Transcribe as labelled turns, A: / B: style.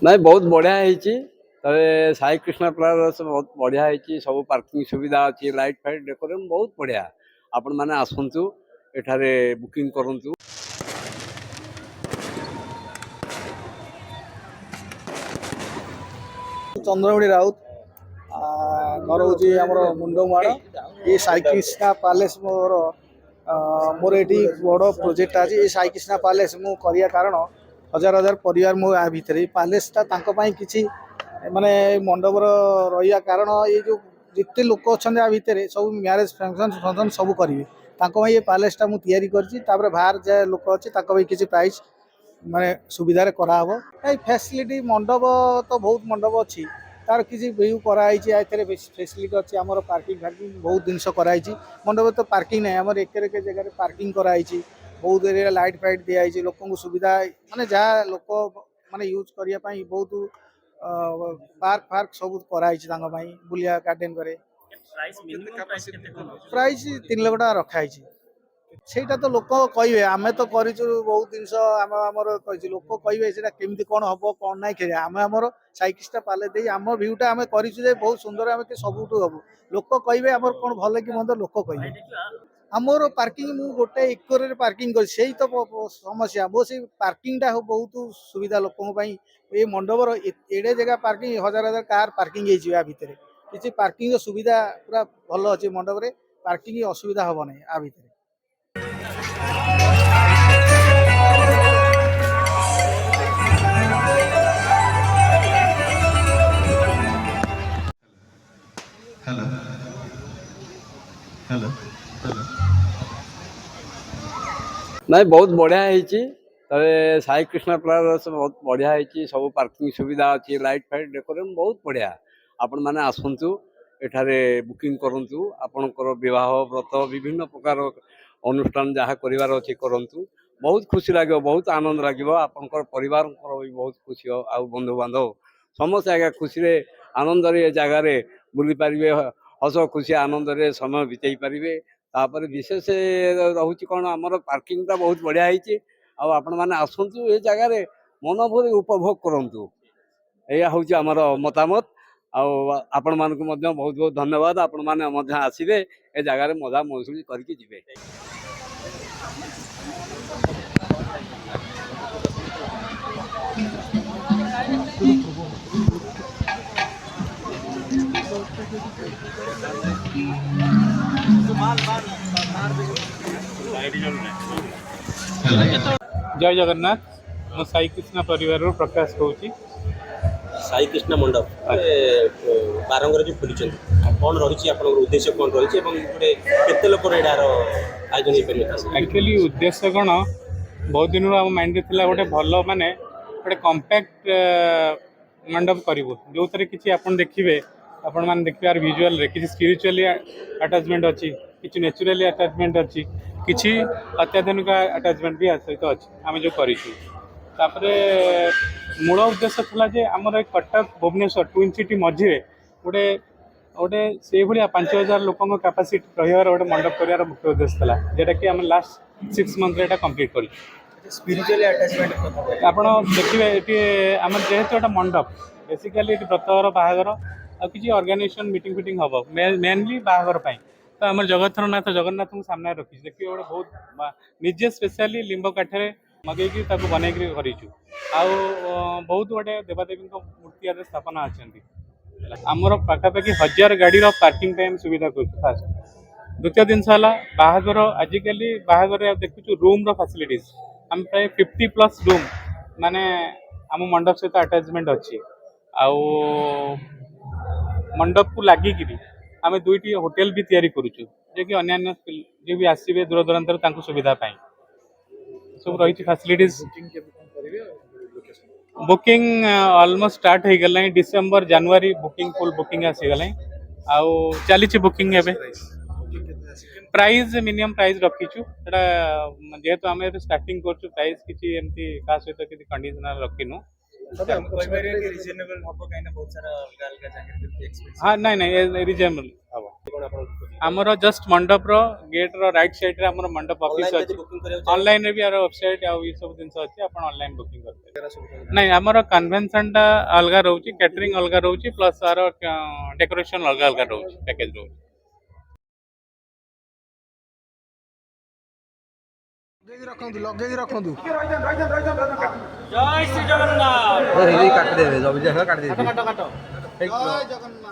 A: ନାଇଁ ବହୁତ ବଢ଼ିଆ ହେଇଛି। ତାପରେ ସାଇ କୃଷ୍ଣ ପ୍ଲାଜା ବହୁତ ବଢ଼ିଆ ହେଇଛି। ସବୁ ପାର୍କିଂ ସୁବିଧା ଅଛି, ଲାଇଟ୍ ଫାଇଟ୍ ଡେକୋରେସନ୍ ବହୁତ ବଢ଼ିଆ। ଆପଣମାନେ ଆସନ୍ତୁ, ଏଠାରେ ବୁକିଂ କରନ୍ତୁ।
B: ଚନ୍ଦ୍ରମଣି ରାଉତ ଘର ହେଉଛି ଆମର ମୁଣ୍ଡମାଳ। ଏ ସାଇକ୍ରିଷ୍ଣା ପ୍ୟାଲେସ୍ ମୋର ଏଠି ବଡ଼ ପ୍ରୋଜେକ୍ଟ ଅଛି। ଏ ସାଇକ୍ରିଷ୍ଣା ପ୍ୟାଲେସ୍ ମୁଁ କରିବା କାରଣ ହଜାର ହଜାର ପରିବାର ମୁଁ ଆ ଭିତରେ ଏଇ ପ୍ୟାଲେସ୍ଟା ତାଙ୍କ ପାଇଁ କିଛି ମାନେ ମଣ୍ଡପର ରହିବା କାରଣ ଏଇ ଯେଉଁ ଯେତେ ଲୋକ ଅଛନ୍ତି ଆ ଭିତରେ ସବୁ ମ୍ୟାରେଜ୍ ଫଙ୍କସନ୍ ସବୁ କରିବେ। ତାଙ୍କ ପାଇଁ ଏ ପ୍ୟାଲେସ୍ଟା ମୁଁ ତିଆରି କରିଛି। ତାପରେ ବାହାର ଯାଏ ଲୋକ ଅଛି ତାଙ୍କ ପାଇଁ କିଛି ପ୍ରାଇସ୍ ମାନେ ସୁବିଧାରେ କରାହେବ। ଏଇ ଫ୍ୟାସିଲିଟି ମଣ୍ଡପ ତ ବହୁତ ମଣ୍ଡପ ଅଛି, ତାର କିଛି ଭିୟୁ କରାହେଇଛି। ଏଥିରେ ଫ୍ୟାସିଲିଟି ଅଛି, ଆମର ପାର୍କିଂ ଫାର୍କିଂ ବହୁତ ଜିନିଷ କରାହେଇଛି। ମଣ୍ଡପରେ ତ ପାର୍କିଂ ନାହିଁ, ଆମର ଏକେ ଜାଗାରେ ପାର୍କିଂ କରାହେଇଛି। ବହୁତ ଏରିଆ ଲାଇଟ୍ ଫାଇଟ୍ ଦିଆହେଇଛି, ଲୋକଙ୍କୁ ସୁବିଧା ମାନେ ଯାହା ଲୋକ ମାନେ ୟୁଜ୍ କରିବା ପାଇଁ ବହୁତ ପାର୍କ ଫାର୍କ ସବୁ କରାହେଇଛି ତାଙ୍କ ପାଇଁ ବୁଲିବା ଗାର୍ଡେନ୍ ପରେ। ପ୍ରାଇସ୍ 3 ଲକ୍ଷ ଟଙ୍କା ରଖାହେଇଛି। ସେଇଟା ତ ଲୋକ କହିବେ, ଆମେ ତ କରିଛୁ ବହୁତ ଜିନିଷ ଆମର କହିଛୁ। ଲୋକ କହିବେ ସେଇଟା କେମିତି କ'ଣ ହବ କ'ଣ ନାହିଁ ଖେଳିବା। ଆମେ ଆମର ସାଇକ୍ରିଷ୍ଣା ପ୍ୟାଲେସ୍ ଦେଇ ଆମ ଭିୟୁଟା ଆମେ କରିଛୁ ଯେ ବହୁତ ସୁନ୍ଦର, ଆମେ ସବୁଠୁ ହବୁ। ଲୋକ କହିବେ ଆମର କ'ଣ ଭଲ କି ମନ୍ଦ ଲୋକ କହିବେ। ଆମର ପାର୍କିଂ ମୁଁ ଗୋଟେ ଏକରରେ ପାର୍କିଂ କରିଛି, ସେଇ ତ ସମସ୍ୟା। ମୋ ସେଇ ପାର୍କିଂଟା ବହୁତ ସୁବିଧା ଲୋକଙ୍କ ପାଇଁ। ଏ ମଣ୍ଡପର ଏଡ଼େ ଜାଗା ପାର୍କିଂ ହଜାର ହଜାର କାର୍ ପାର୍କିଂ ହେଇଯିବ ଆ ଭିତରେ। କିଛି ପାର୍କିଂର ସୁବିଧା ପୁରା ଭଲ ଅଛି ମଣ୍ଡପରେ, ପାର୍କିଂ ଅସୁବିଧା ହେବ ନାହିଁ ଆ ଭିତରେ।
C: हेलो हेलो हेलो
A: ନାଇଁ ବହୁତ ବଢ଼ିଆ ହେଇଛି। ତାପରେ ସାଇ କୃଷ୍ଣ ପ୍ଲାଜା ବହୁତ ବଢ଼ିଆ ହେଇଛି। ସବୁ ପାର୍କିଂ ସୁବିଧା ଅଛି, ଲାଇଟ୍ ଫାଇଟ୍ ଡେକୋରେସନ୍ ବହୁତ ବଢ଼ିଆ। ଆପଣମାନେ ଆସନ୍ତୁ, ଏଠାରେ ବୁକିଂ କରନ୍ତୁ। ଆପଣଙ୍କର ବିବାହ ବ୍ରତ ବିଭିନ୍ନ ପ୍ରକାର ଅନୁଷ୍ଠାନ ଯାହା କରିବାର ଅଛି କରନ୍ତୁ। ବହୁତ ଖୁସି ଲାଗିବ, ବହୁତ ଆନନ୍ଦ ଲାଗିବ। ଆପଣଙ୍କର ପରିବାରଙ୍କର ବି ବହୁତ ଖୁସି ହେବ। ଆଉ ବନ୍ଧୁବାନ୍ଧବ ସମସ୍ତେ ଆଜ୍ଞା ଖୁସିରେ ଆନନ୍ଦରେ ଏ ଜାଗାରେ ବୁଲିପାରିବେ, ହସ ଖୁସି ଆନନ୍ଦରେ ସମୟ ବିତେଇ ପାରିବେ। ତାପରେ ବିଶେଷ ରହୁଛି କ'ଣ, ଆମର ପାର୍କିଂଟା ବହୁତ ବଢ଼ିଆ ହେଇଛି। ଆଉ ଆପଣମାନେ ଆସନ୍ତୁ, ଏ ଜାଗାରେ ମନ ଭରି ଉପଭୋଗ କରନ୍ତୁ। ଏଇଆ ହେଉଛି ଆମର ମତାମତ। ଆଉ ଆପଣମାନଙ୍କୁ ମଧ୍ୟ ବହୁତ ବହୁତ ଧନ୍ୟବାଦ। ଆପଣମାନେ ମଧ୍ୟ ଆସିବେ, ଏ ଜାଗାରେ ମଜା ମଜଲିସ୍ କରିକି ଯିବେ।
C: हेलो
D: जय जगन्नाथ। मो साई कृष्ण परिवार प्रकाश कहूँ।
E: साई कृष्ण मंडप बारंगर जो खोली कौन रही उद्देश्य कौन रही गोटे केते लोक आयोजन
D: एक्चुअली उद्देश्य कौन, बहुत दिन आम माइंड थी गोटे भल माने गोटे कम्पैक्ट मंडप करूँ जो थे कि देखिए आपण मैंने देखिए विजुअल रे किसी स्पिरिचुअली अटैचमेंट अच्छी, किसी नेचुरली अटैचमेंट अच्छी, किसी अत्याधुनिक अटैचमेंट भी सहित अच्छी आम जो कर मूल उद्देश्य था जे आमर कटक भुवनेश्वर ट्विन सिटी मझे गोटे गोटे से भाया 5000 लोक कैपेसिटी रही गोटे मंडप कर मुख्य उद्देश्य था, जोटा कि आम लास्ट 6 मंथ कंप्लीट कर
B: स्पिरिचुअली अटैचमेंट
D: आप देखिए ये आम जेहेतु गोटे मंडप बेसिकाली व्रतघर बाहागर आ किसी ऑर्गेनाइजेशन मीटिंग फिटिंग हम मेनली बाहागर तो आम जगतर नाथ जगन्नाथ को सामने रखी देखिए गोटे बहुत निजे स्पेशली लिंब काठे मगेकी बनईकरी करूँ बहुत गोटे देवादेवी मूर्ति आज स्थापना अच्छा आमर पाखापाखि 1000 गाड़ी पार्किंग टाइम सुविधा कर फास्ट। द्वितीय जिनस बाहागर आजिकल बाहागर देखु रूम फैसिलिटीज आम प्राय 50+ रूम माने आम मंडप सहित अटैचमेंट अच्छी आउ मंडप को लगिकी आम 2टी होटेल भी तैयारी करुचु जे कि अन्य जो भी आसवे दूर दूरांतर सुविधा सब रही फैसिलिटीज। बुकिंग ऑलमोस्ट स्टार्ट हो गला डिसेंबर जनवरी बुकिंग फुल बुकिंग आसीगला आउ चली बुकिंग एवं प्राइस मिनिमम प्राइस रखीचु जेहेतु आम स्टार्टिंग कर प्राइस किसी एमती का सहित किसी कंडीशनल रखीनु। हाँ नहीं रिजनेबल हम
E: कौन आपण
D: आमर जस्ट मंडप रो गेट रो राइट साइड रे हमर मंडप ऑफिस
E: ऑनलाइन
D: अछि
E: बुकिंग करे
D: ऑनलाइन रे भी आरो वेबसाइट आ ई सब दिन अछि अपन ऑनलाइन बुकिंग करते नहीं हमर कन्वेंशन टा अलगा रहउची कैटरिंग अलगा रहउची प्लस आरो डेकोरेशन अलगा अलगा रहउची पैकेज रहउची
B: ଲଗେଇକି ରଖନ୍ତୁ
F: ଜୟ ଶ୍ରୀ ଜଗନ୍ନାଥ
A: କାଟିଦେବେ ଜଲ୍ଦି କାଟିଦେବେ
B: ଜୟ ଜଗନ୍ନାଥ